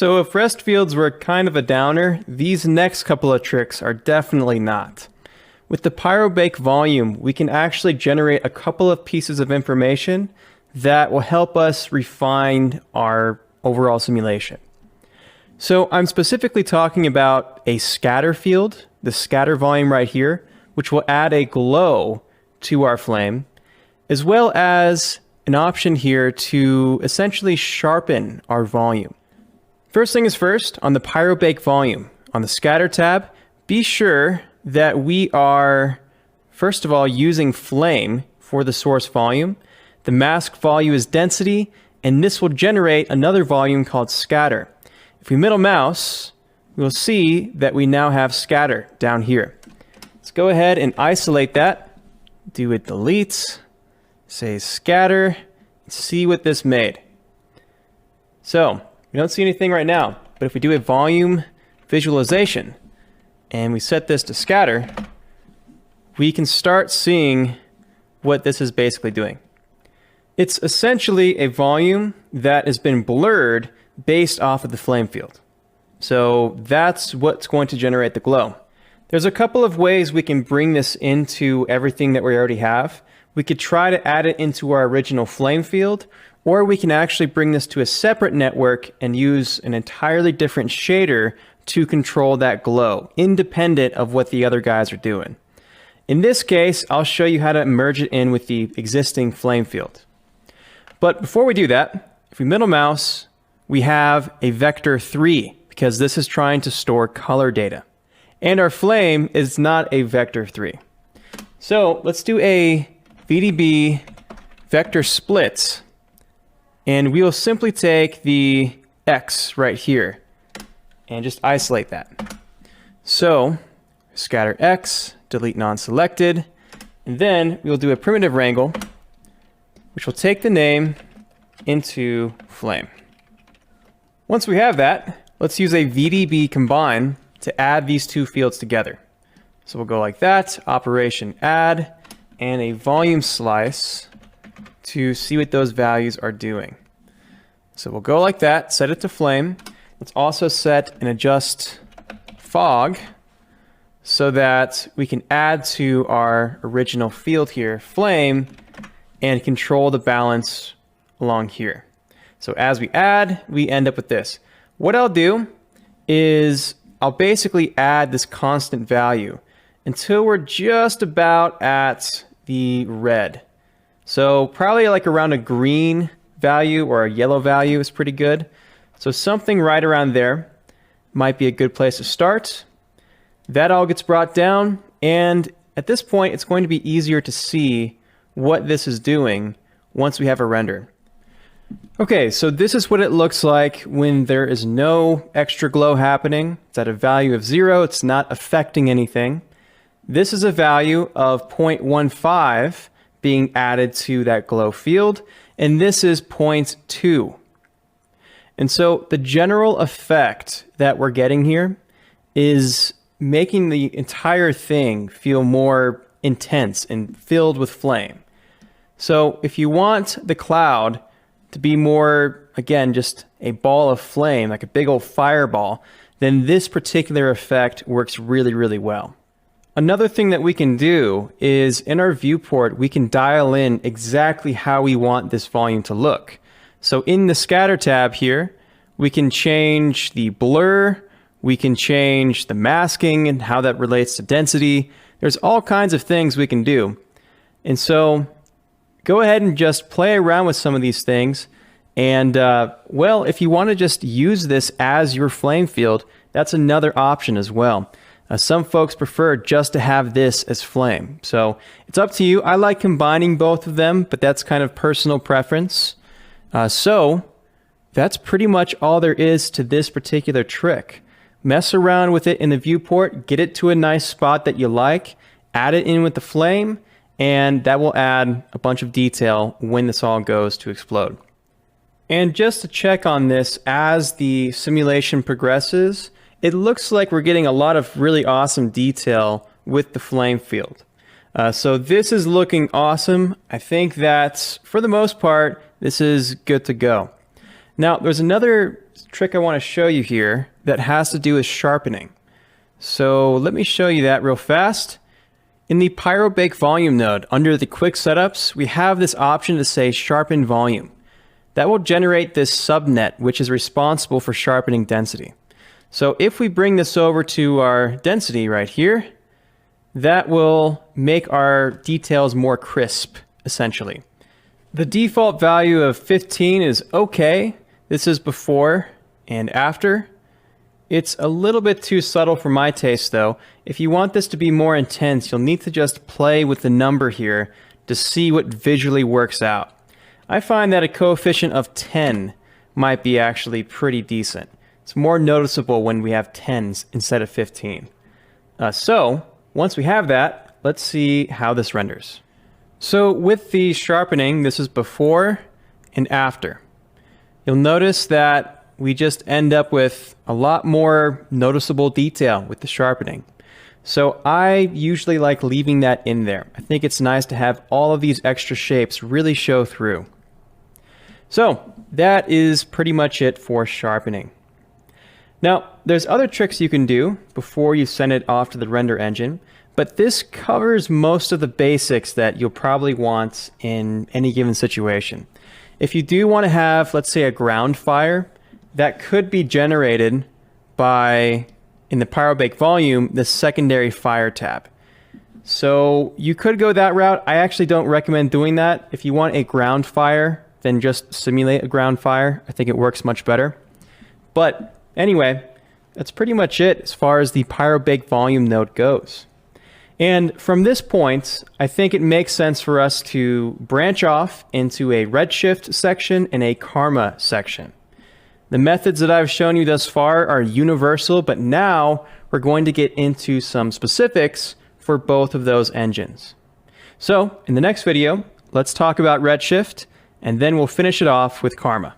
So if rest fields were kind of a downer, these next couple of tricks are definitely not. With the pyrobake volume, we can actually generate a couple of pieces of information that will help us refine our overall simulation. So I'm specifically talking about a scatter field, the scatter volume right here, which will add a glow to our flame, as well as an option here to essentially sharpen our volume. First thing is first, on the pyrobake volume, on the scatter tab, be sure that we are, first of all, using flame for the source volume. The mask volume is density, and this will generate another volume called scatter. If we middle mouse, we'll see that we now have scatter down here. Let's go ahead and isolate that, do a delete, say scatter, and see what this made. So, we don't see anything right now, but if we do a volume visualization and we set this to scatter, we can start seeing what this is basically doing. It's essentially a volume that has been blurred based off of the flame field. So that's what's going to generate the glow. There's a couple of ways we can bring this into everything that we already have. We could try to add it into our original flame field, or we can actually bring this to a separate network and use an entirely different shader to control that glow, independent of what the other guys are doing. In this case, I'll show you how to merge it in with the existing flame field. But before we do that, if we middle mouse, we have a vector 3, because this is trying to store color data. And our flame is not a vector 3. So let's do a VDB vector splits, and we will simply take the X right here and just isolate that. So scatter X, delete non-selected, and then we'll do a primitive wrangle, which will take the name into flame. Once we have that, let's use a VDB combine to add these two fields together. So we'll go like that, operation add, and a volume slice to see what those values are doing. So we'll go like that, set it to flame. Let's also set and adjust fog so that we can add to our original field here, flame, and control the balance along here. So as we add, we end up with this. What I'll do is I'll basically add this constant value until we're just about at the red. So probably like around a green value or a yellow value is pretty good. So something right around there might be a good place to start. That all gets brought down, and at this point it's going to be easier to see what this is doing once we have a render. Okay, so this is what it looks like when there is no extra glow happening. It's at a value of 0, it's not affecting anything. This is a value of 0.15 being added to that glow field, and this is 0.2. And so the general effect that we're getting here is making the entire thing feel more intense and filled with flame. So if you want the cloud to be more, again, just a ball of flame, like a big old fireball, then this particular effect works really, really well. Another thing that we can do is in our viewport, we can dial in exactly how we want this volume to look. So in the scatter tab here, we can change the blur, we can change the masking and how that relates to density. There's all kinds of things we can do. And so go ahead and just play around with some of these things. And well, if you want to just use this as your flame field, that's another option as well. Some folks prefer just to have this as flame. So it's up to you. I like combining both of them, but that's kind of personal preference. So that's pretty much all there is to this particular trick. Mess around with it in the viewport, get it to a nice spot that you like, add it in with the flame, and that will add a bunch of detail when this all goes to explode. And just to check on this, as the simulation progresses, it looks like we're getting a lot of really awesome detail with the flame field. So this is looking awesome. I think that for the most part, this is good to go. Now, there's another trick I want to show you here that has to do with sharpening. So let me show you that real fast. In the Pyrobake volume node, under the quick setups, we have this option to say sharpen volume. That will generate this subnet, which is responsible for sharpening density. So if we bring this over to our density right here, that will make our details more crisp, essentially. The default value of 15 is okay. This is before and after. It's a little bit too subtle for my taste though. If you want this to be more intense, you'll need to just play with the number here to see what visually works out. I find that a coefficient of 10 might be actually pretty decent. It's more noticeable when we have 10s instead of 15. So once we have that, let's see how this renders. So with the sharpening, this is before and after. You'll notice that we just end up with a lot more noticeable detail with the sharpening. So I usually like leaving that in there. I think it's nice to have all of these extra shapes really show through. So that is pretty much it for sharpening. Now, there's other tricks you can do before you send it off to the render engine, but this covers most of the basics that you'll probably want in any given situation. If you do want to have, let's say, a ground fire, that could be generated by, in the Pyrobake volume, the secondary fire tab. So you could go that route. I actually don't recommend doing that. If you want a ground fire, then just simulate a ground fire. I think it works much better. But anyway, that's pretty much it as far as the Pyrobake volume node goes. And from this point, I think it makes sense for us to branch off into a Redshift section and a Karma section. The methods that I've shown you thus far are universal, but now we're going to get into some specifics for both of those engines. So in the next video, let's talk about Redshift, and then we'll finish it off with Karma.